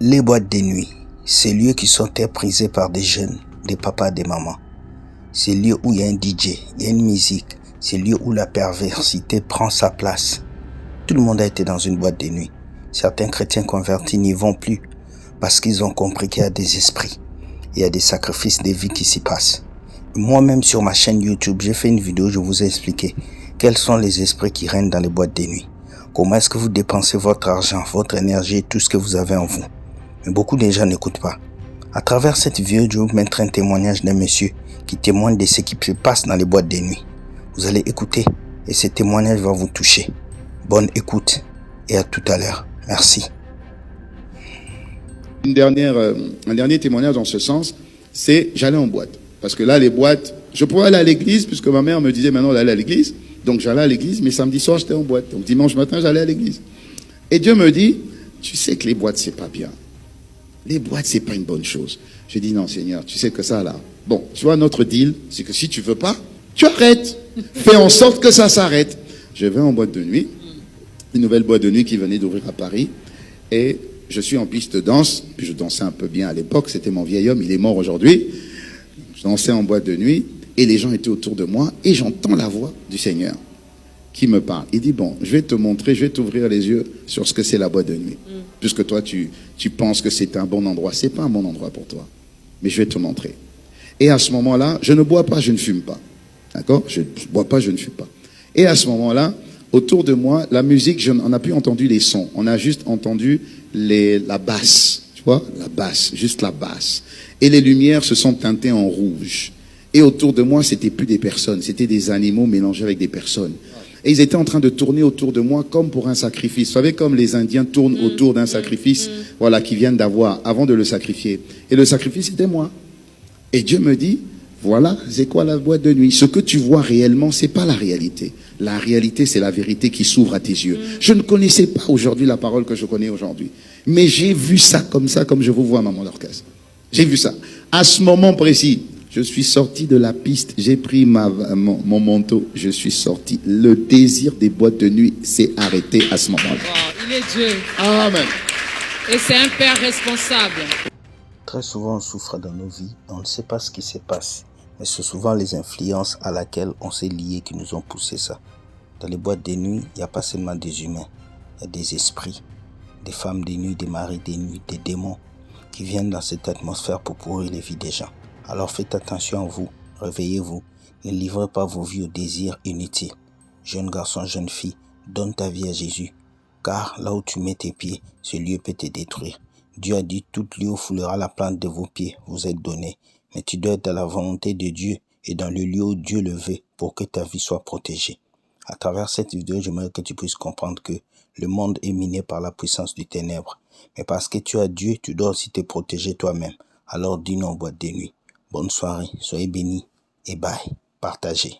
Les boîtes de nuit, ces lieux qui sont prisés par des jeunes, des papas, des mamans. Ces lieux où il y a un DJ, il y a une musique. Ces lieux où la perversité prend sa place. Tout le monde a été dans une boîte de nuit. Certains chrétiens convertis n'y vont plus parce qu'ils ont compris qu'il y a des esprits. Il y a des sacrifices, des vies qui s'y passent. Moi-même sur ma chaîne YouTube, j'ai fait une vidéo où je vous ai expliqué quels sont les esprits qui règnent dans les boîtes de nuit. Comment est-ce que vous dépensez votre argent, votre énergie et tout ce que vous avez en vous. Mais beaucoup de gens n'écoutent pas. À travers cette vidéo, je vais vous mettre un témoignage d'un monsieur qui témoigne de ce qui se passe dans les boîtes de nuit. Vous allez écouter et ce témoignage va vous toucher. Bonne écoute et à tout à l'heure. Merci. Un dernier témoignage dans ce sens, c'est j'allais en boîte. Parce que là, les boîtes, je pouvais aller à l'église, puisque ma mère me disait maintenant d'aller à l'église. Donc j'allais à l'église, mais samedi soir, j'étais en boîte. Donc dimanche matin, j'allais à l'église. Et Dieu me dit, tu sais que les boîtes, c'est pas bien. Les boîtes, c'est pas une bonne chose. Je dis, non, Seigneur, tu sais que ça, là. Bon, tu vois, notre deal, c'est que si tu veux pas, tu arrêtes. Fais en sorte que ça s'arrête. Je vais en boîte de nuit. Une nouvelle boîte de nuit qui venait d'ouvrir à Paris. Et je suis en piste de danse. Puis je dansais un peu bien à l'époque. C'était mon vieil homme. Il est mort aujourd'hui. Je dansais en boîte de nuit. Et les gens étaient autour de moi. Et j'entends la voix du Seigneur qui me parle. Il dit, bon, je vais te montrer, je vais t'ouvrir les yeux sur ce que c'est la boîte de nuit. Puisque toi, tu penses que c'est un bon endroit. C'est pas un bon endroit pour toi. Mais je vais te montrer. Et à ce moment-là, je ne bois pas, je ne fume pas. D'accord? Je ne bois pas, je ne fume pas. Et à ce moment-là, autour de moi, la musique, on n'a plus entendu les sons. On a juste entendu la basse. Tu vois? La basse, juste la basse. Et les lumières se sont teintées en rouge. Et autour de moi, c'était plus des personnes. C'était des animaux mélangés avec des personnes. Et ils étaient en train de tourner autour de moi comme pour un sacrifice. Vous savez, comme les Indiens tournent autour d'un sacrifice, voilà, qu'ils viennent d'avoir avant de le sacrifier. Et le sacrifice, c'était moi. Et Dieu me dit, voilà, c'est quoi la boîte de nuit? Ce que tu vois réellement, c'est pas la réalité. La réalité, c'est la vérité qui s'ouvre à tes yeux. Je ne connaissais pas aujourd'hui la parole que je connais aujourd'hui. Mais j'ai vu ça, comme je vous vois, maman d'orchestre. J'ai vu ça. À ce moment précis, je suis sorti de la piste, j'ai pris mon manteau, je suis sorti. Le désir des boîtes de nuit s'est arrêté à ce moment-là. Wow, il est Dieu. Amen. Et c'est un père responsable. Très souvent, on souffre dans nos vies, on ne sait pas ce qui se passe. Mais c'est souvent les influences à laquelle on s'est lié qui nous ont poussé ça. Dans les boîtes de nuit, il n'y a pas seulement des humains, il y a des esprits, des femmes de nuit, des maris de nuit, des démons qui viennent dans cette atmosphère pour pourrir les vies des gens. Alors faites attention à vous, réveillez-vous, ne livrez pas vos vies aux désirs inutiles. Jeune garçon, jeune fille, donne ta vie à Jésus, car là où tu mets tes pieds, ce lieu peut te détruire. Dieu a dit, tout lieu où foulera la plante de vos pieds, vous êtes donné. Mais tu dois être dans la volonté de Dieu et dans le lieu où Dieu le veut pour que ta vie soit protégée. À travers cette vidéo, j'aimerais que tu puisses comprendre que le monde est miné par la puissance du ténèbre. Mais parce que tu as Dieu, tu dois aussi te protéger toi-même. Alors dis non aux boîtes de nuit. Bonne soirée, soyez bénis et bye. Partagez.